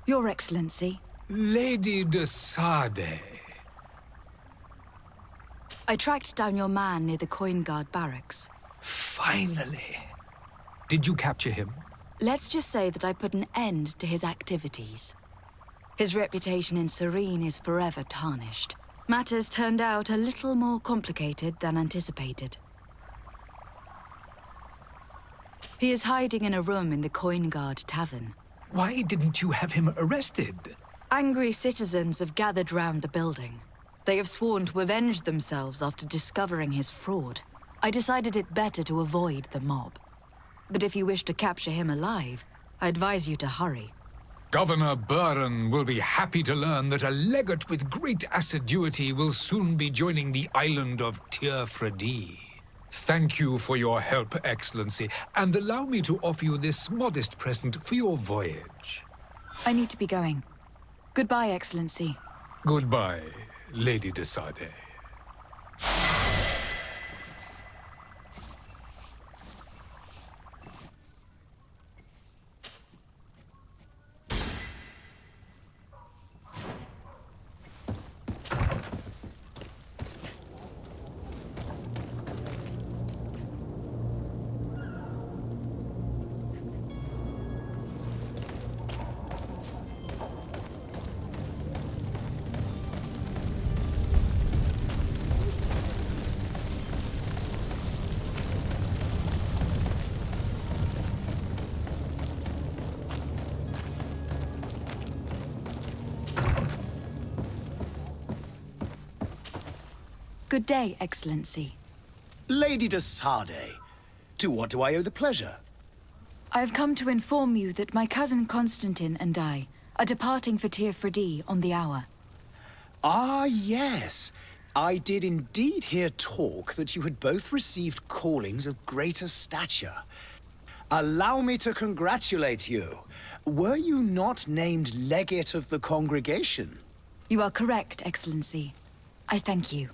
Your Excellency. Lady de Sade. I tracked down your man near the Coin Guard barracks. Finally. Did you capture him? Let's just say that I put an end to his activities. His reputation in Serene is forever tarnished. Matters turned out a little more complicated than anticipated. He is hiding in a room in the Coin Guard Tavern. Why didn't you have him arrested? Angry citizens have gathered round the building. They have sworn to avenge themselves after discovering his fraud. I decided it better to avoid the mob. But if you wish to capture him alive, I advise you to hurry. Governor Buren will be happy to learn that a legate with great assiduity will soon be joining the island of Tierfredi. Thank you for your help, Excellency, and allow me to offer you this modest present for your voyage. I need to be going. Goodbye, Excellency. Goodbye, Lady de Sade. Good day, Excellency. Lady de Sade, to what do I owe the pleasure? I have come to inform you that my cousin Constantine and I are departing for Tierfredi on the hour. Ah, yes. I did indeed hear talk that you had both received callings of greater stature. Allow me to congratulate you. Were you not named legate of the congregation? You are correct, Excellency. I thank you.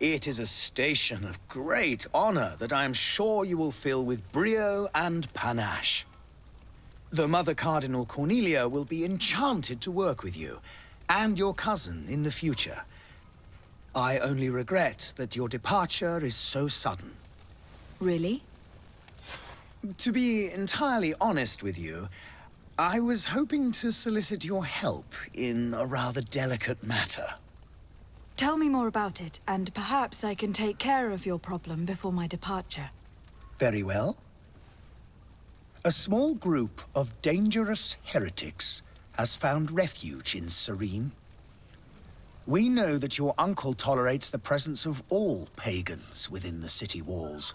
It is a station of great honor that I am sure you will fill with brio and panache. The Mother Cardinal Cornelia will be enchanted to work with you, and your cousin in the future. I only regret that your departure is so sudden. Really? To be entirely honest with you, I was hoping to solicit your help in a rather delicate matter. Tell me more about it, and perhaps I can take care of your problem before my departure. Very well. A small group of dangerous heretics has found refuge in Serene. We know that your uncle tolerates the presence of all pagans within the city walls.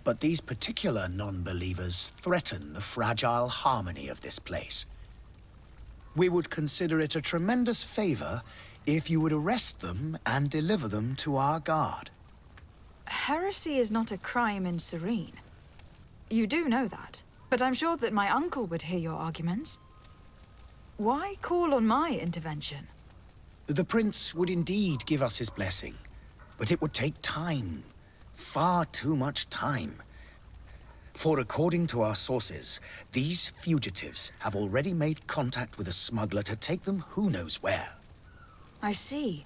But these particular non-believers threaten the fragile harmony of this place. We would consider it a tremendous favor if you would arrest them and deliver them to our guard. Heresy is not a crime in Serene. You do know that, but I'm sure that my uncle would hear your arguments. Why call on my intervention? The prince would indeed give us his blessing, but it would take time. Far too much time. For according to our sources, these fugitives have already made contact with a smuggler to take them who knows where. I see.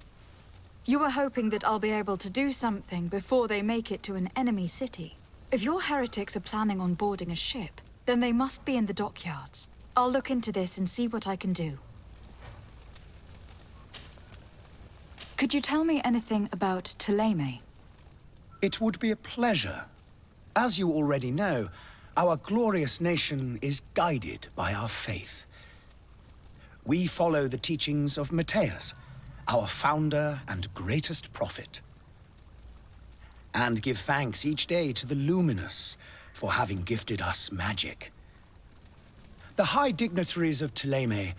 You were hoping that I'll be able to do something before they make it to an enemy city. If your heretics are planning on boarding a ship, then they must be in the dockyards. I'll look into this and see what I can do. Could you tell me anything about Thélème? It would be a pleasure. As you already know, our glorious nation is guided by our faith. We follow the teachings of Matthias, our founder and greatest prophet, and give thanks each day to the Luminous for having gifted us magic. The high dignitaries of Thélème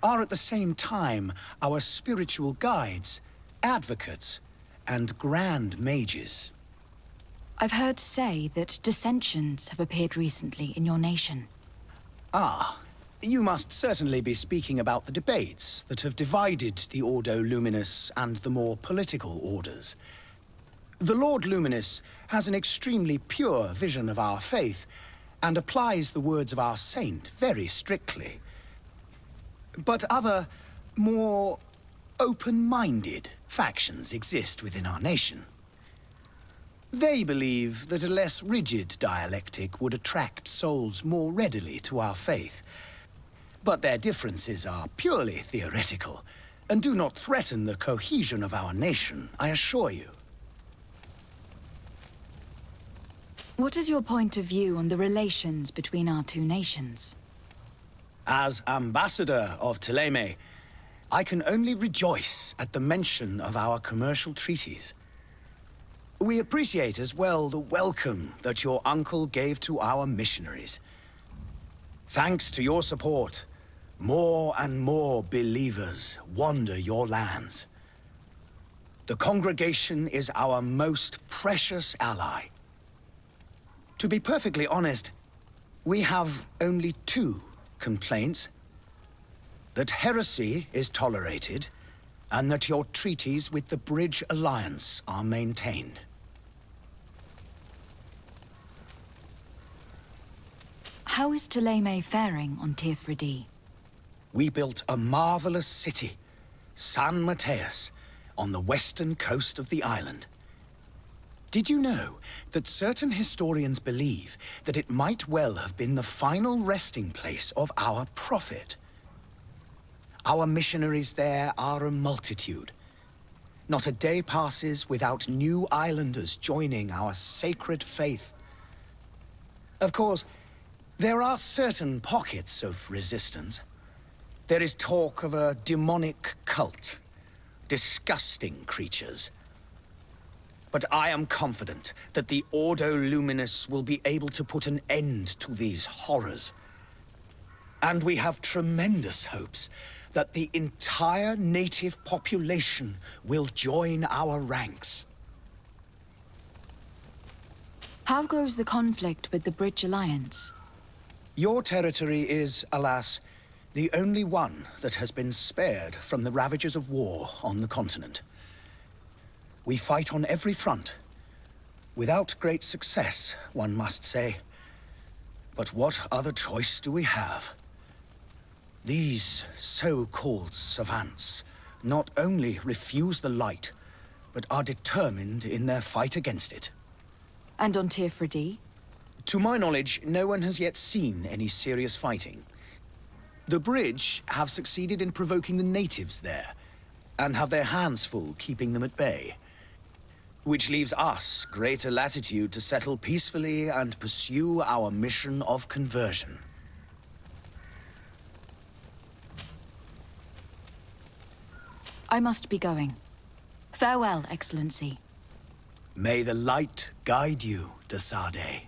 are at the same time our spiritual guides, advocates, and grand mages. I've heard say that dissensions have appeared recently in your nation. Ah, you must certainly be speaking about the debates that have divided the Ordo Luminous and the more political orders. The Lord Luminous has an extremely pure vision of our faith and applies the words of our saint very strictly. But other, more open-minded factions exist within our nation. They believe that a less rigid dialectic would attract souls more readily to our faith. But their differences are purely theoretical, and do not threaten the cohesion of our nation, I assure you. What is your point of view on the relations between our two nations? As ambassador of Thélème, I can only rejoice at the mention of our commercial treaties. We appreciate as well the welcome that your uncle gave to our missionaries. Thanks to your support, more and more believers wander your lands. The congregation is our most precious ally. To be perfectly honest, we have only two complaints: that heresy is tolerated, and that your treaties with the Bridge Alliance are maintained. How is Thélème faring on Teofredi? We built a marvelous city, San Mateus, on the western coast of the island. Did you know that certain historians believe that it might well have been the final resting place of our prophet? Our missionaries there are a multitude. Not a day passes without new islanders joining our sacred faith. Of course, there are certain pockets of resistance. There is talk of a demonic cult, disgusting creatures. But I am confident that the Ordo Luminis will be able to put an end to these horrors. And we have tremendous hopes that the entire native population will join our ranks. How goes the conflict with the Bridge Alliance? Your territory is, alas, the only one that has been spared from the ravages of war on the continent. We fight on every front. Without great success, one must say. But what other choice do we have? These so-called savants not only refuse the light, but are determined in their fight against it. And on Teofredi? To my knowledge, no one has yet seen any serious fighting. The Bridge have succeeded in provoking the natives there, and have their hands full keeping them at bay. Which leaves us greater latitude to settle peacefully and pursue our mission of conversion. I must be going. Farewell, Excellency. May the light guide you, de Sade.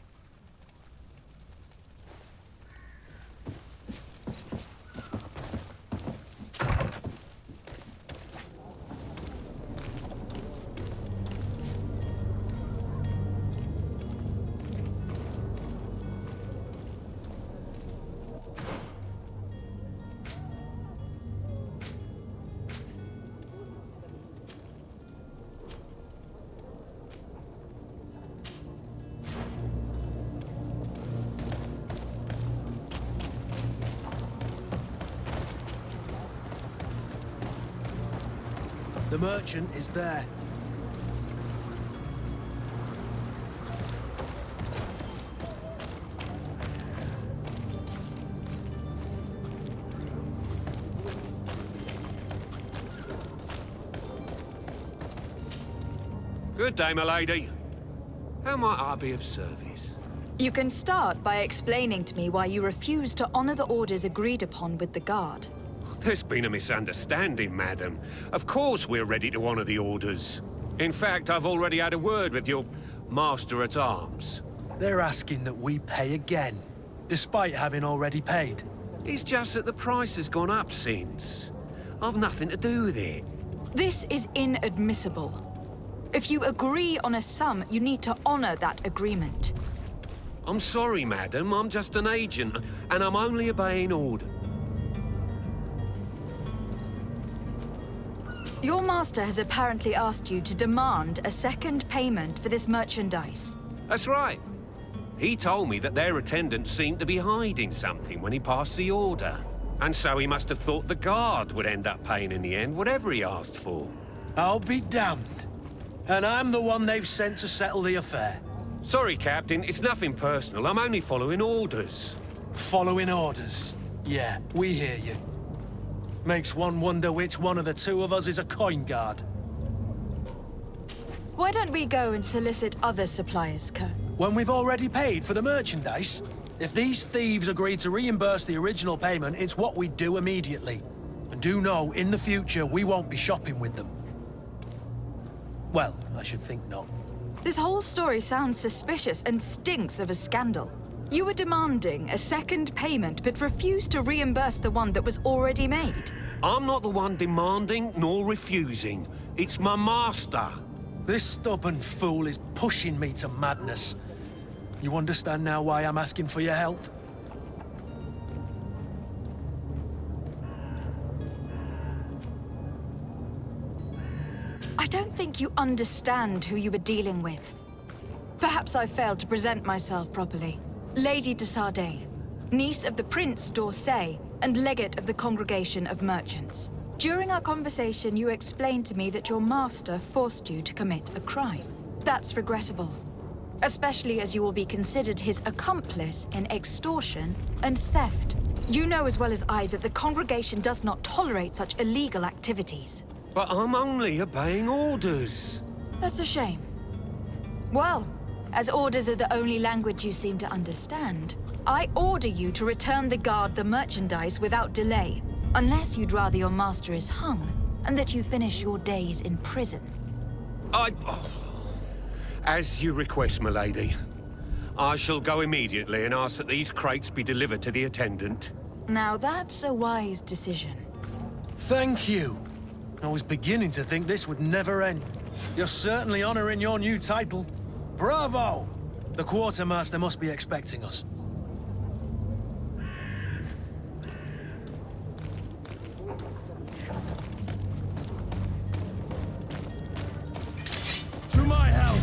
The merchant is there. Good day, my lady. How might I be of service? You can start by explaining to me why you refuse to honor the orders agreed upon with the guard. There's been a misunderstanding, madam. Of course we're ready to honor the orders. In fact, I've already had a word with your master-at-arms. They're asking that we pay again, despite having already paid. It's just that the price has gone up since. I've nothing to do with it. This is inadmissible. If you agree on a sum, you need to honor that agreement. I'm sorry, madam. I'm just an agent, and I'm only obeying orders. Your master has apparently asked you to demand a second payment for this merchandise. That's right. He told me that their attendants seemed to be hiding something when he passed the order. And so he must have thought the guard would end up paying in the end, whatever he asked for. I'll be damned. And I'm the one they've sent to settle the affair. Sorry, Captain, it's nothing personal. I'm only following orders. Following orders. Yeah, we hear you. Makes one wonder which one of the two of us is a coin guard. Why don't we go and solicit other suppliers, Kirk? When we've already paid for the merchandise? If these thieves agree to reimburse the original payment, it's what we do immediately. And do know, in the future, we won't be shopping with them. Well, I should think not. This whole story sounds suspicious and stinks of a scandal. You were demanding a second payment, but refused to reimburse the one that was already made. I'm not the one demanding nor refusing. It's my master. This stubborn fool is pushing me to madness. You understand now why I'm asking for your help? I don't think you understand who you were dealing with. Perhaps I failed to present myself properly. Lady de Sardet, niece of the Prince d'Orsay and legate of the Congregation of Merchants. During our conversation, you explained to me that your master forced you to commit a crime. That's regrettable, especially as you will be considered his accomplice in extortion and theft. You know as well as I that the Congregation does not tolerate such illegal activities. But I'm only obeying orders. That's a shame. Well, as orders are the only language you seem to understand, I order you to return the guard the merchandise without delay, unless you'd rather your master is hung, and that you finish your days in prison. As you request, milady. I shall go immediately and ask that these crates be delivered to the attendant. Now that's a wise decision. Thank you. I was beginning to think this would never end. You're certainly honoring your new title. Bravo! The quartermaster must be expecting us. To my help!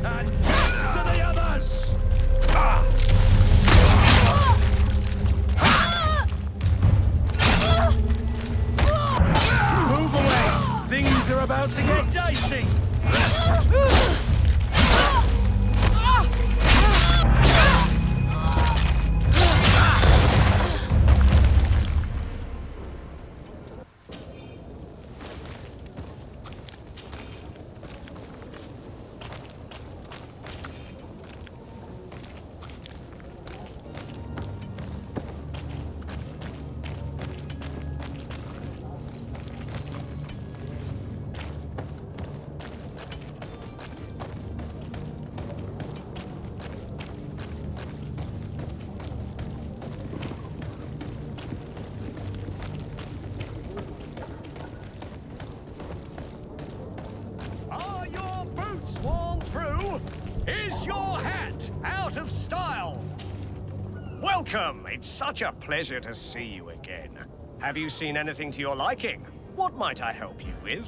And death to the others! Move away! Things are about to get dicey! Are your boots worn through? Is your hat out of style? Welcome! It's such a pleasure to see you again. Have you seen anything to your liking? What might I help you with?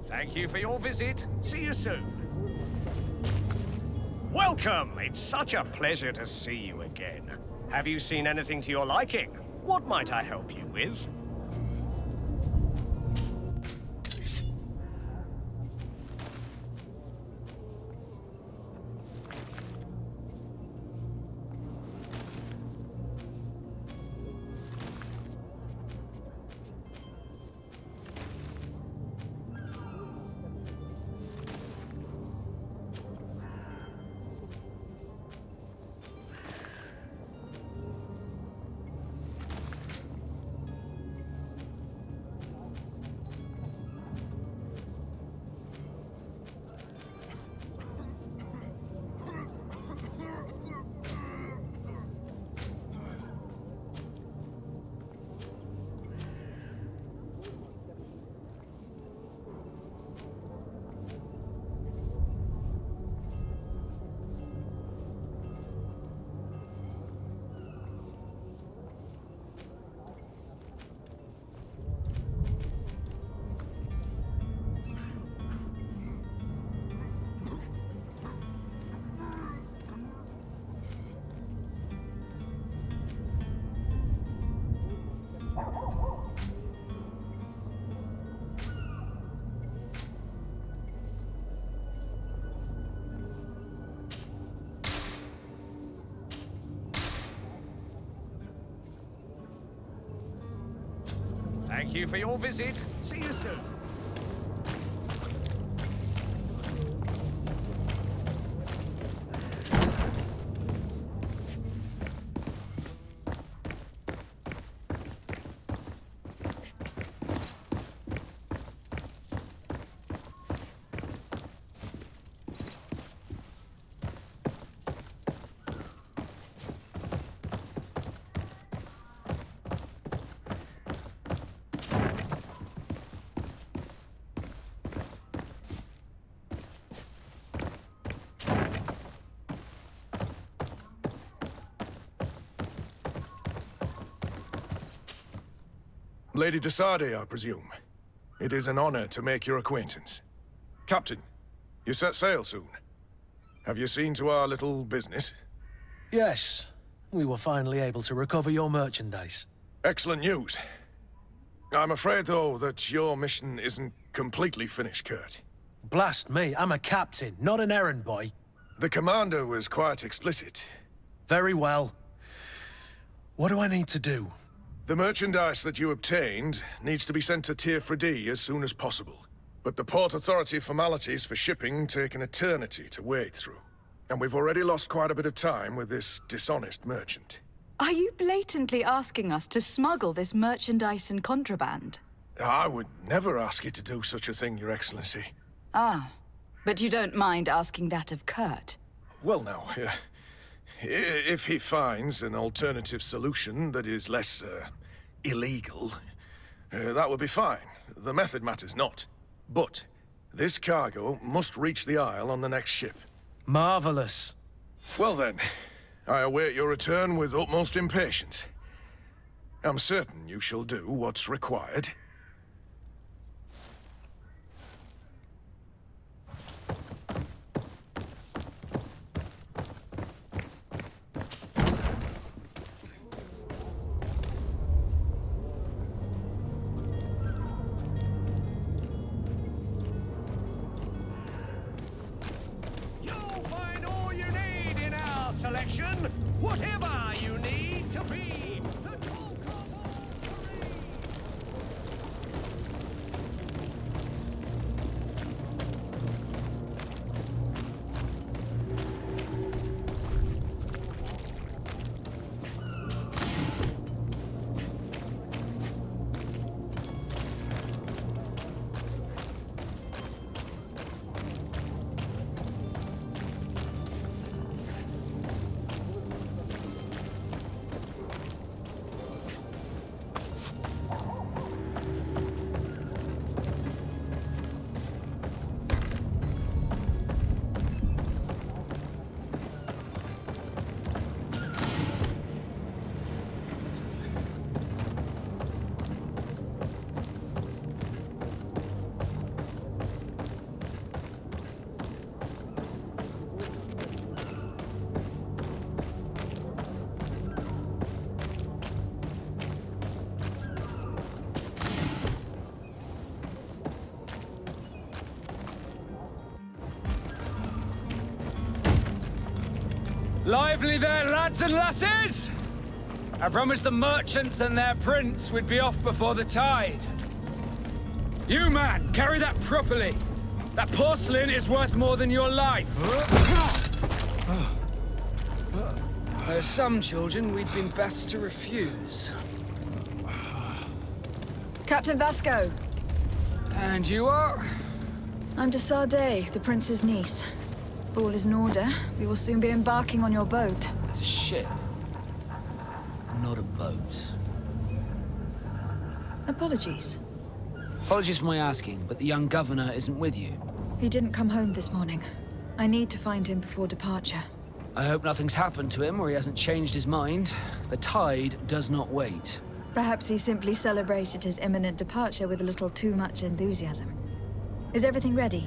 Thank you for your visit. See you soon. Welcome! It's such a pleasure to see you again. Have you seen anything to your liking? What might I help you with? you for your visit. See you soon. Lady de Sardet, I presume. It is an honor to make your acquaintance. Captain, you set sail soon. Have you seen to our little business? Yes, we were finally able to recover your merchandise. Excellent news. I'm afraid, though, that your mission isn't completely finished, Kurt. Blast me, I'm a captain, not an errand boy. The commander was quite explicit. Very well. What do I need to do? The merchandise that you obtained needs to be sent to Tir as soon as possible. But the Port Authority formalities for shipping take an eternity to wade through. And we've already lost quite a bit of time with this dishonest merchant. Are you blatantly asking us to smuggle this merchandise and contraband? I would never ask you to do such a thing, Your Excellency. Ah, but you don't mind asking that of Kurt? Well, now, if he finds an alternative solution that is less, illegal, that would be fine. The method matters not. But this cargo must reach the Isle on the next ship. Marvelous. Well then, I await your return with utmost impatience. I'm certain you shall do what's required. Selection, whatever you need to be the talk of all three. Lively there, lads and lasses! I promised the merchants and their prince we'd be off before the tide. You, man, carry that properly. That porcelain is worth more than your life. There are some children we'd been best to refuse. Captain Vasco. And you are? I'm de Sardet, the prince's niece. All is in order. We will soon be embarking on your boat. It's a ship, not a boat. Apologies. Apologies for my asking, but the young governor isn't with you. He didn't come home this morning. I need to find him before departure. I hope nothing's happened to him or he hasn't changed his mind. The tide does not wait. Perhaps he simply celebrated his imminent departure with a little too much enthusiasm. Is everything ready?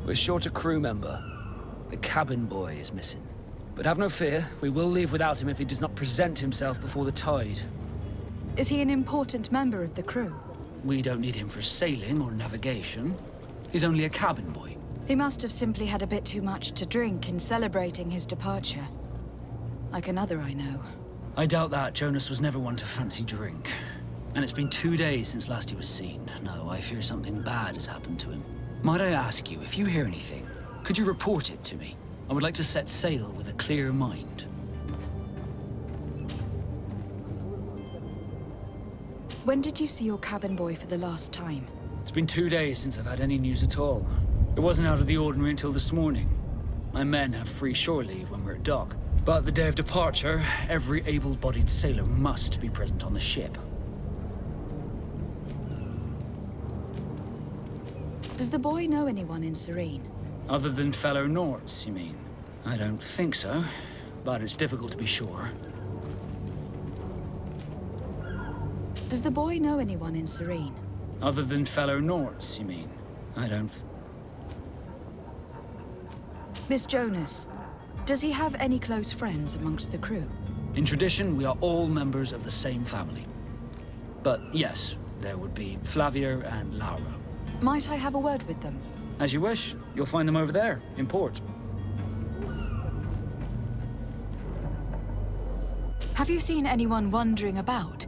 We're short a crew member. The cabin boy is missing. But have no fear, we will leave without him if he does not present himself before the tide. Is he an important member of the crew? We don't need him for sailing or navigation. He's only a cabin boy. He must have simply had a bit too much to drink in celebrating his departure. Like another I know. I doubt that. Jonas was never one to fancy drink. And it's been 2 days since last he was seen. No, I fear something bad has happened to him. Might I ask you, if you hear anything, could you report it to me? I would like to set sail with a clear mind. When did you see your cabin boy for the last time? It's been 2 days since I've had any news at all. It wasn't out of the ordinary until this morning. My men have free shore leave when we're at dock. But the day of departure, every able-bodied sailor must be present on the ship. Does the boy know anyone in Serene? Other than fellow Nords, you mean? I don't think so, but it's difficult to be sure. Does the boy know anyone in Serene? Other than fellow Nords, you mean? I don't... Miss Jonas, does he have any close friends amongst the crew? In tradition, we are all members of the same family. But yes, there would be Flavia and Laura. Might I have a word with them? As you wish. You'll find them over there, in port. Have you seen anyone wandering about?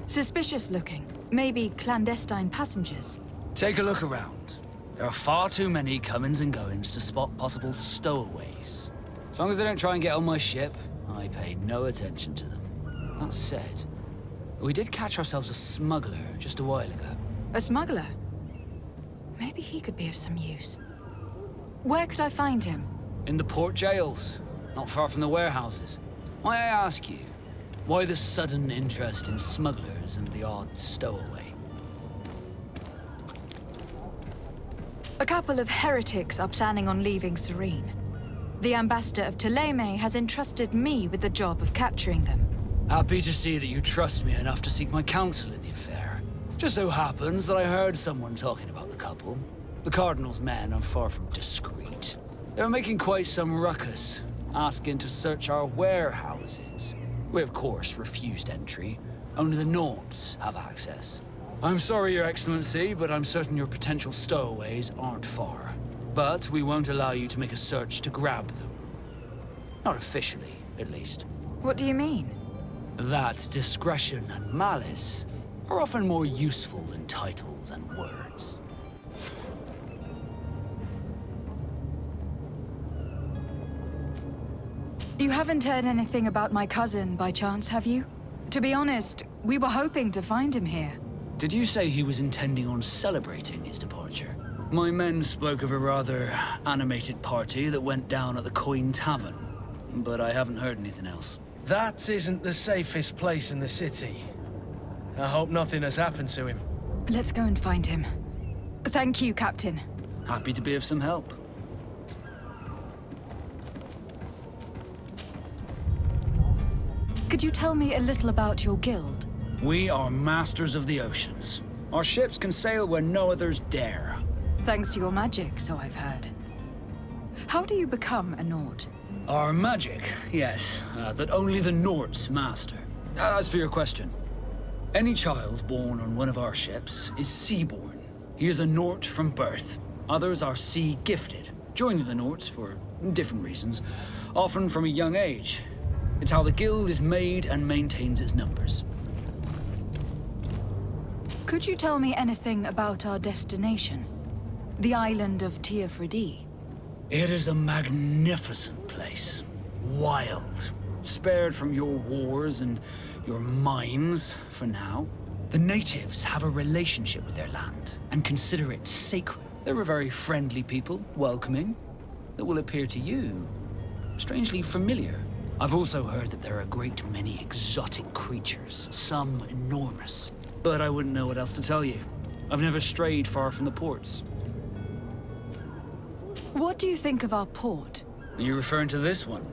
Suspicious looking. Maybe clandestine passengers. Take a look around. There are far too many comings and goings to spot possible stowaways. As long as they don't try and get on my ship, I pay no attention to them. That said, we did catch ourselves a smuggler just a while ago. A smuggler? Maybe he could be of some use. Where could I find him? In the port jails, not far from the warehouses. May I ask you, why the sudden interest in smugglers and the odd stowaway? A couple of heretics are planning on leaving Serene. The ambassador of Ptolemy has entrusted me with the job of capturing them. Happy to see that you trust me enough to seek my counsel in the affair. Just so happens that I heard someone talking about the couple. The Cardinal's men are far from discreet. They were making quite some ruckus, asking to search our warehouses. We, of course, refused entry. Only the Nords have access. I'm sorry, Your Excellency, but I'm certain your potential stowaways aren't far. But we won't allow you to make a search to grab them. Not officially, at least. What do you mean? That discretion and malice are often more useful than titles and words. You haven't heard anything about my cousin by chance, have you? To be honest, we were hoping to find him here. Did you say he was intending on celebrating his departure? My men spoke of a rather animated party that went down at the Coin Tavern, but I haven't heard anything else. That isn't the safest place in the city. I hope nothing has happened to him. Let's go and find him. Thank you, Captain. Happy to be of some help. Could you tell me a little about your guild? We are masters of the oceans. Our ships can sail where no others dare. Thanks to your magic, so I've heard. How do you become a Nord? Our magic, yes, that only the Nords master. As for your question, any child born on one of our ships is sea-born. He is a Nord from birth. Others are sea-gifted, joining the Nords for different reasons, often from a young age. It's how the guild is made and maintains its numbers. Could you tell me anything about our destination? The island of Teofredi? It is a magnificent place. Wild. Spared from your wars and your mines, for now. The natives have a relationship with their land and consider it sacred. They're a very friendly people, welcoming, that will appear to you strangely familiar. I've also heard that there are a great many exotic creatures, some enormous. But I wouldn't know what else to tell you. I've never strayed far from the ports. What do you think of our port? Are you referring to this one?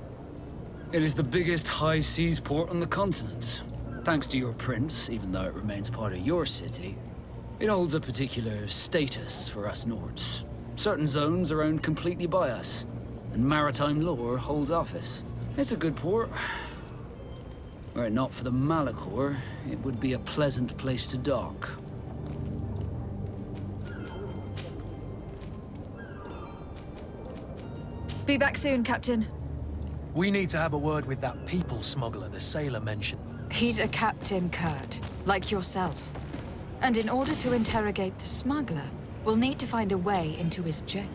It is the biggest high seas port on the continent. Thanks to your prince, even though it remains part of your city, it holds a particular status for us Nords. Certain zones are owned completely by us, and maritime law holds office. It's a good port. Were it not for the Malachor, it would be a pleasant place to dock. Be back soon, Captain. We need to have a word with that people smuggler the sailor mentioned. He's a captain, Kurt, like yourself. And in order to interrogate the smuggler, we'll need to find a way into his jail.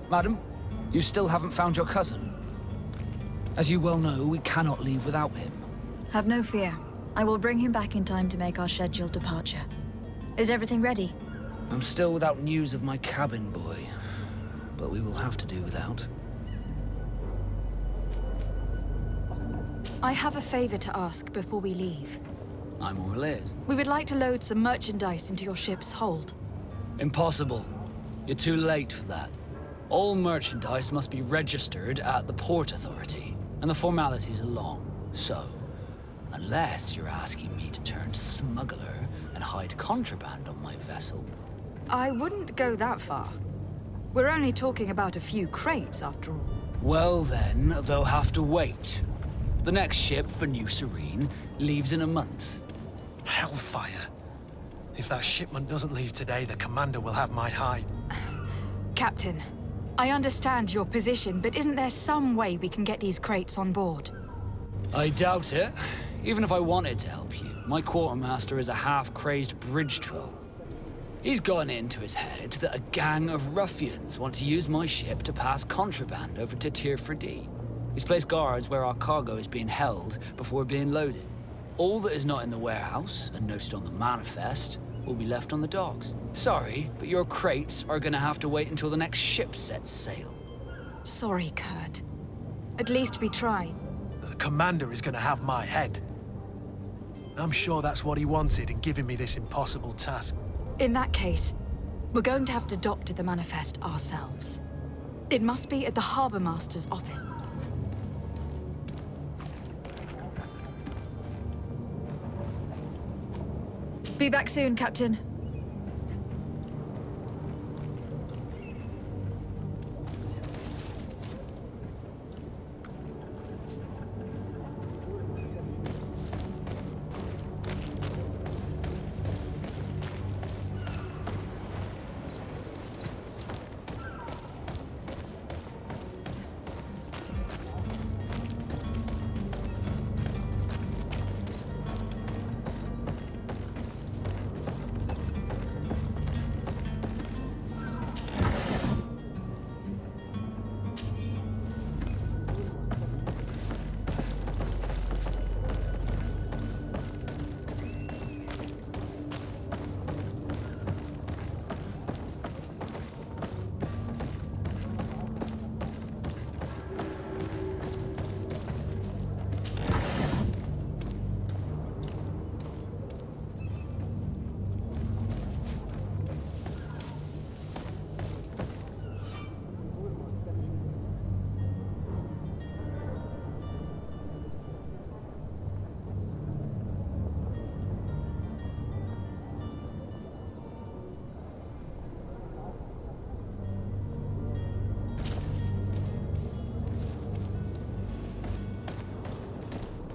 Madam, you still haven't found your cousin. As you well know, we cannot leave without him. Have no fear. I will bring him back in time to make our scheduled departure. Is everything ready? I'm still without news of my cabin boy, but we will have to do without. I have a favor to ask before we leave. I'm all ears. We would like to load some merchandise into your ship's hold. Impossible. You're too late for that. All merchandise must be registered at the Port Authority, and the formalities are long. So, unless you're asking me to turn smuggler and hide contraband on my vessel. I wouldn't go that far. We're only talking about a few crates, after all. Well then, they'll have to wait. The next ship for New Serene leaves in a month. Hellfire. If that shipment doesn't leave today, the commander will have my hide. Captain, I understand your position, but isn't there some way we can get these crates on board? I doubt it. Even if I wanted to help you, my quartermaster is a half-crazed bridge troll. He's gotten it into his head that a gang of ruffians want to use my ship to pass contraband over to Tier 4D. He's placed guards where our cargo is being held before being loaded. All that is not in the warehouse, and noted on the manifest, will be left on the docks. Sorry, but your crates are gonna have to wait until the next ship sets sail. Sorry, Kurt. At least we tried. The commander is gonna have my head. I'm sure that's what he wanted in giving me this impossible task. In that case, we're going to have to doctor the manifest ourselves. It must be at the Harbor Master's office. Be back soon, Captain.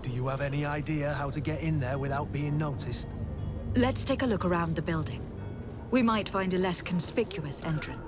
Do you have any idea how to get in there without being noticed? Let's take a look around the building. We might find a less conspicuous entrance.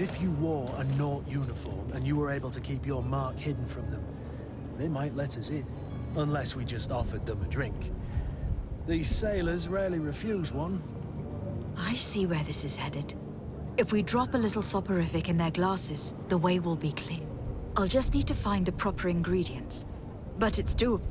If you wore a Naut uniform and you were able to keep your mark hidden from them, they might let us in, unless we just offered them a drink. These sailors rarely refuse one. I see where this is headed. If we drop a little soporific in their glasses, the way will be clear. I'll just need to find the proper ingredients. But it's doable.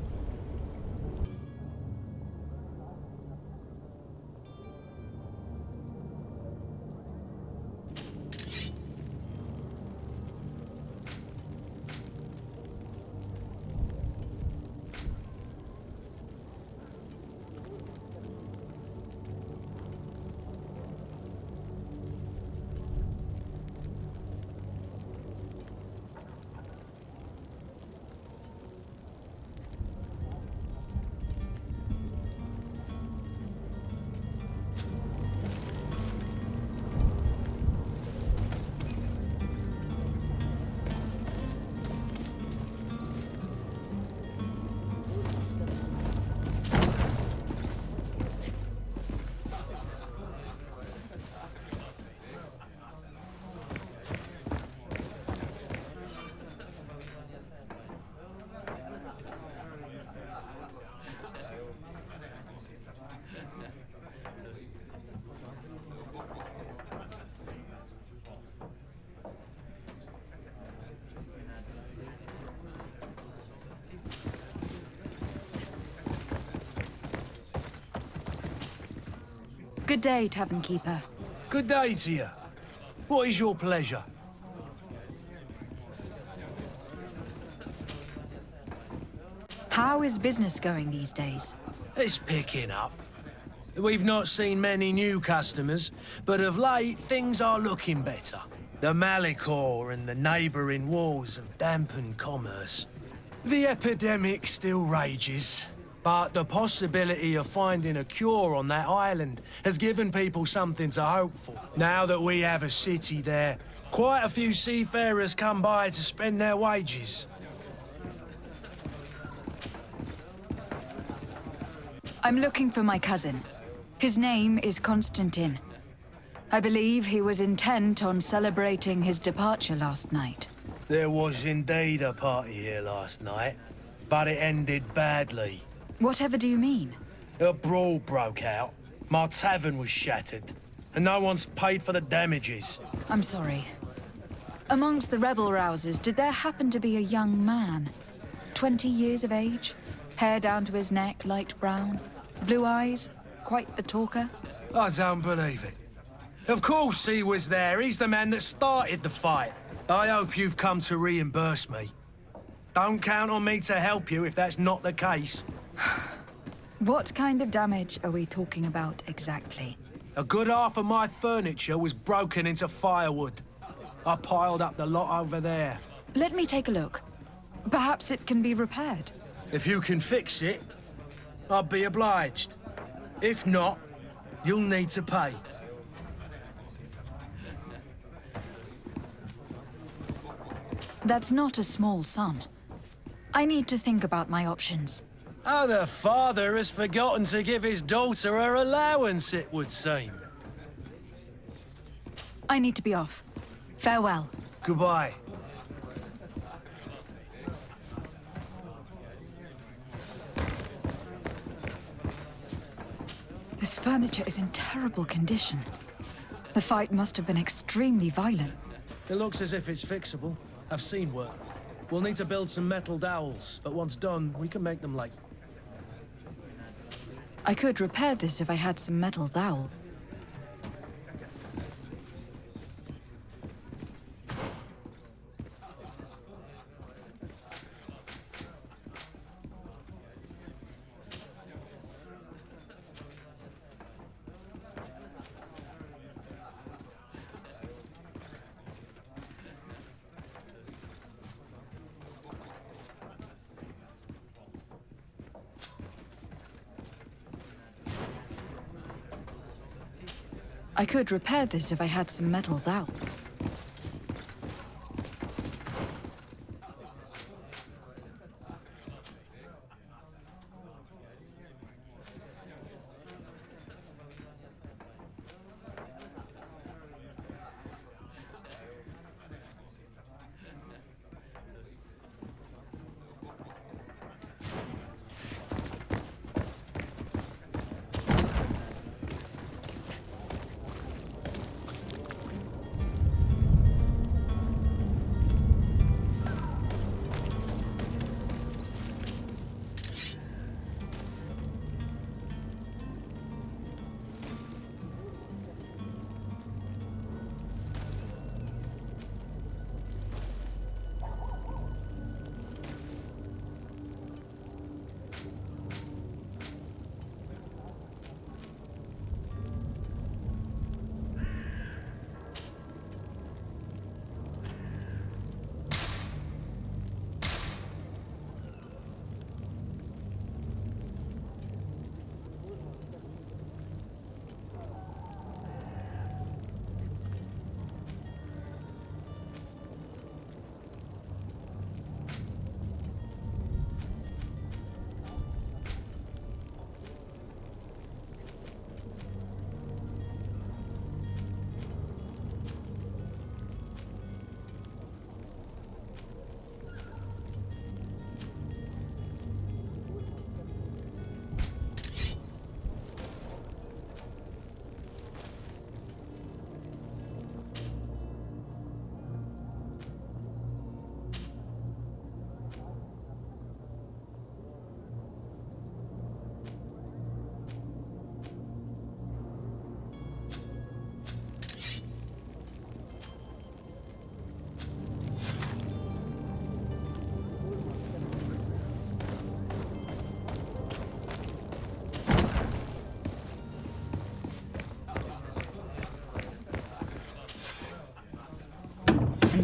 Good day, Tavern Keeper. Good day to you. What is your pleasure? How is business going these days? It's picking up. We've not seen many new customers, but of late, things are looking better. The Malicor and the neighbouring wars have dampened commerce. The epidemic still rages, but the possibility of finding a cure on that island has given people something to hope for. Now that we have a city there, quite a few seafarers come by to spend their wages. I'm looking for my cousin. His name is Constantine. I believe he was intent on celebrating his departure last night. There was indeed a party here last night, but it ended badly. Whatever do you mean? A brawl broke out. My tavern was shattered, and no one's paid for the damages. I'm sorry. Amongst the rebel rousers, did there happen to be a young man? 20 years of age? Hair down to his neck, light brown? Blue eyes? Quite the talker? I don't believe it. Of course he was there. He's the man that started the fight. I hope you've come to reimburse me. Don't count on me to help you if that's not the case. What kind of damage are we talking about exactly? A good half of my furniture was broken into firewood. I piled up the lot over there. Let me take a look. Perhaps it can be repaired. If you can fix it, I'd be obliged. If not, you'll need to pay. That's not a small sum. I need to think about my options. Oh, the father has forgotten to give his daughter her allowance, it would seem. I need to be off. Farewell. Goodbye. This furniture is in terrible condition. The fight must have been extremely violent. It looks as if it's fixable. I've seen work. We'll need to build some metal dowels, but once done, we can make them like... I could repair this if I had some metal dowel. I could repair this if I had some metal dowel.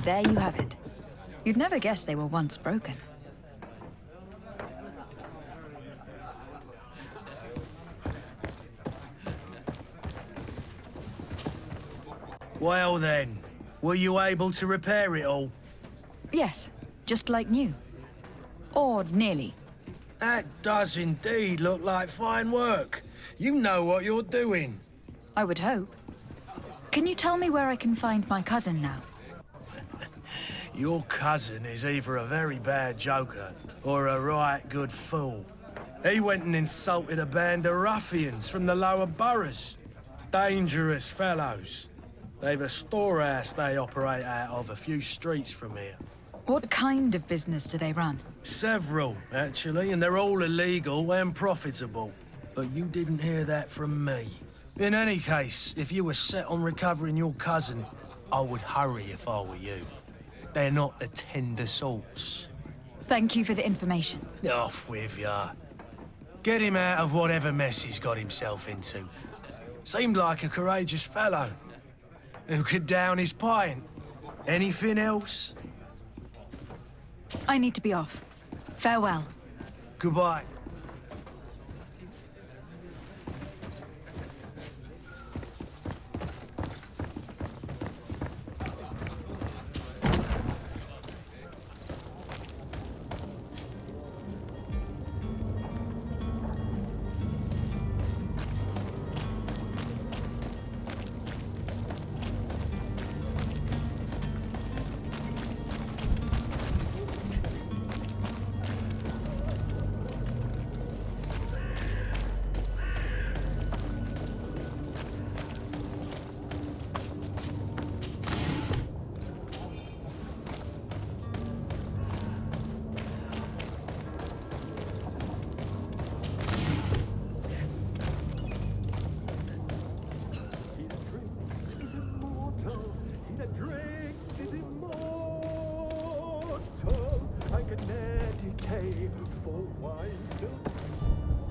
there you have it. You'd never guess they were once broken. Well then, were you able to repair it all? Yes, just like new. Or nearly. That does indeed look like fine work. You know what you're doing. I would hope. Can you tell me where I can find my cousin now? Your cousin is either a very bad joker or a right good fool. He went and insulted a band of ruffians from the lower boroughs. Dangerous fellows. They've a storehouse they operate out of a few streets from here. What kind of business do they run? Several, actually, and they're all illegal and profitable. But you didn't hear that from me. In any case, if you were set on recovering your cousin, I would hurry if I were you. They're not the tender sorts. Thank you for the information. Off with ya. Get him out of whatever mess he's got himself into. Seemed like a courageous fellow. Who could down his pint. Anything else? I need to be off. Farewell. Goodbye.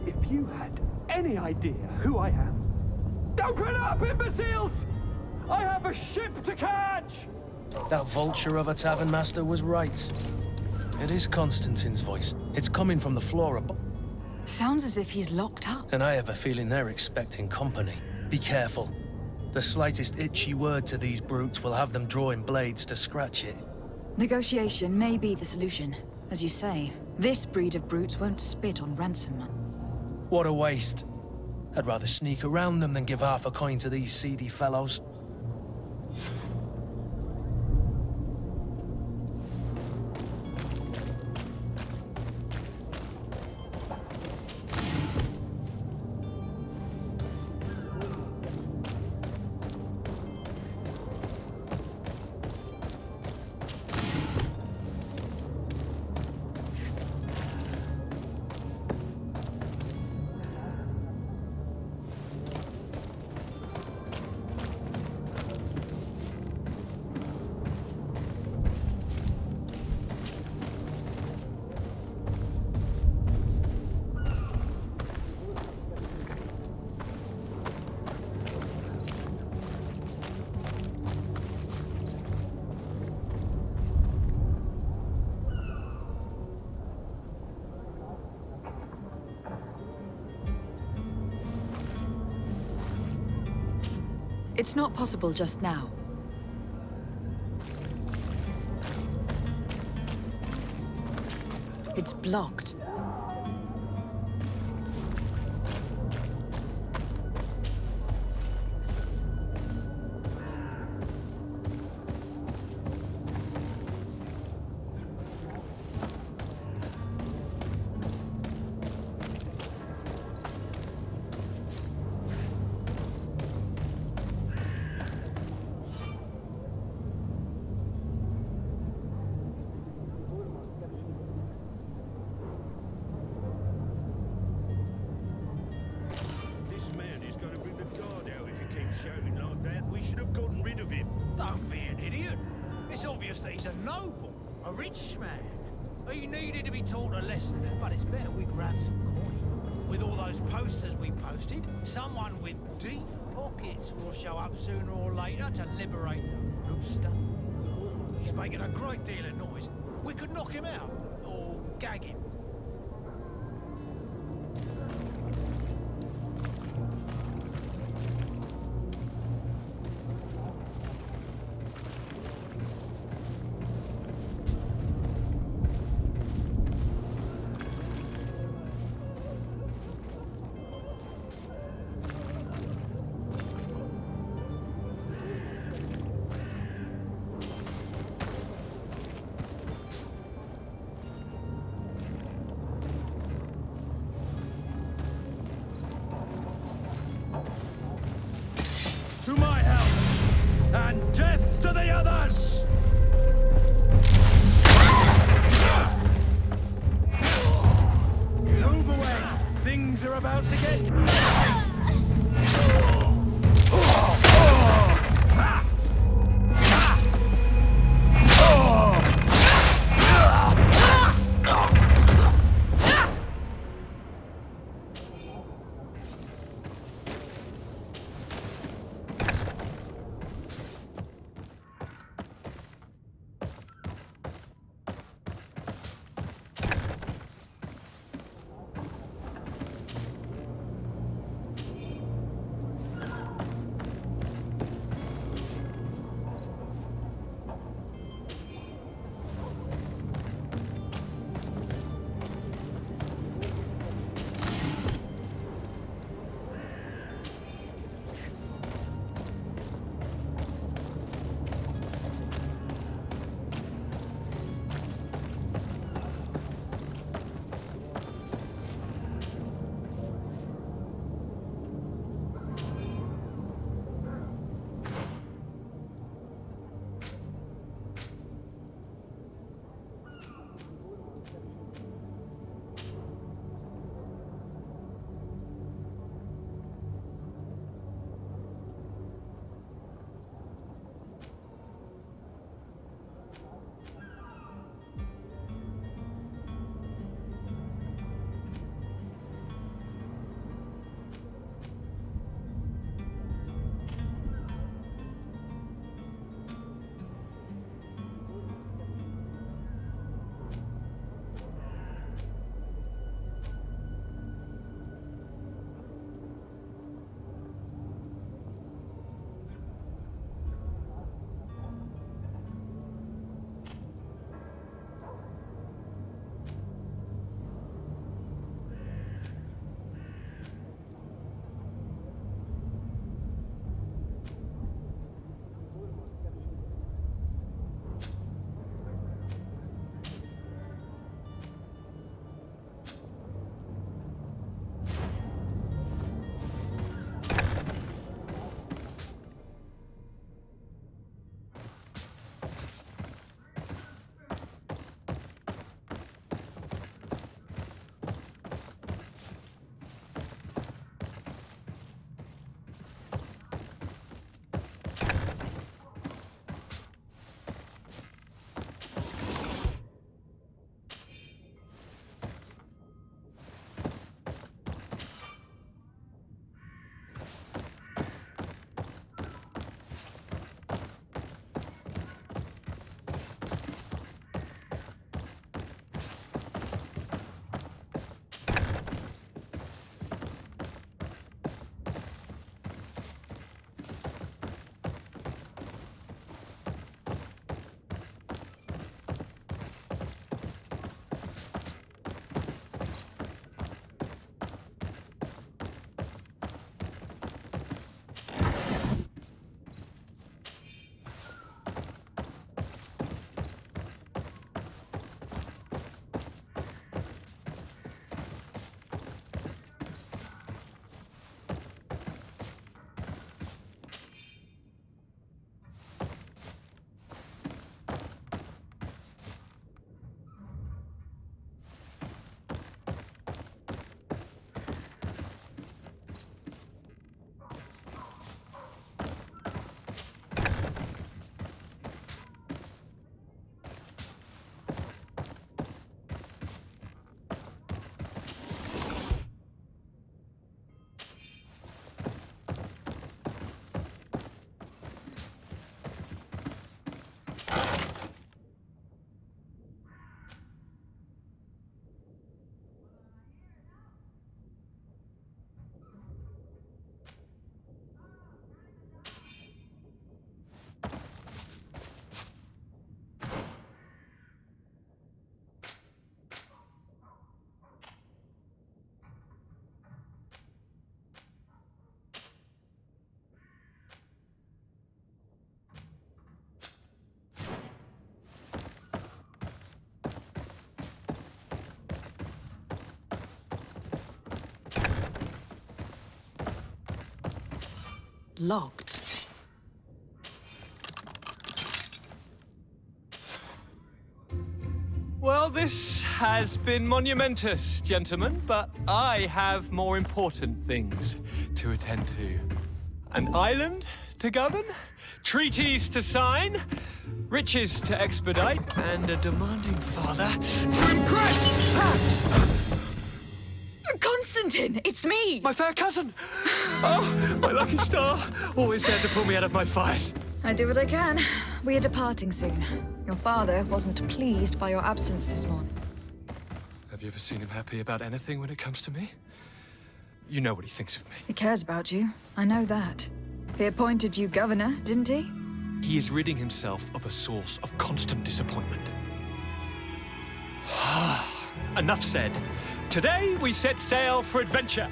If you had any idea who I am... Open up, imbeciles! I have a ship to catch! That vulture of a tavern master was right. It is Constantine's voice. It's coming from the floor above. Sounds as if he's locked up. And I have a feeling they're expecting company. Be careful. The slightest itchy word to these brutes will have them drawing blades to scratch it. Negotiation may be the solution. As you say, this breed of brutes won't spit on ransom money. What a waste. I'd rather sneak around them than give half a coin to these seedy fellows. It's not possible just now. It's blocked. Shouting like that, we should have gotten rid of him. Don't be an idiot. It's obvious that he's a noble, a rich man. He needed to be taught a lesson, but it's better we grab some coin. With all those posters we posted, someone with deep pockets will show up sooner or later to liberate the rooster. He's making a great deal of noise. We could knock him out, or gag him. To my help, and death to the others! Move away! Things are about to get messy! Locked. Well, this has been monumentous, gentlemen, but I have more important things to attend to. An island to govern, treaties to sign, riches to expedite, and a demanding father to impress! Constantine, it's me! My fair cousin! Oh, my lucky star, always there to pull me out of my fires. I do what I can. We are departing soon. Your father wasn't pleased by your absence this morning. Have you ever seen him happy about anything when it comes to me? You know what he thinks of me. He cares about you. I know that. He appointed you governor, didn't he? He is ridding himself of a source of constant disappointment. Enough said. Today we set sail for adventure.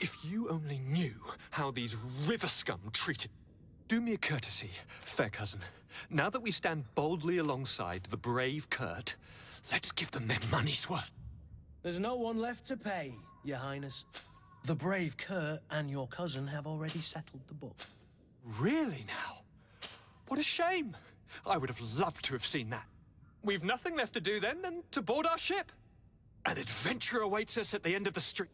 If you only knew how these river scum treated... Do me a courtesy, fair cousin. Now that we stand boldly alongside the brave Kurt, let's give them their money's worth. There's no one left to pay, Your Highness. The brave Kurt and your cousin have already settled the book. Really now? What a shame. I would have loved to have seen that. We've nothing left to do then than to board our ship. An adventure awaits us at the end of the street.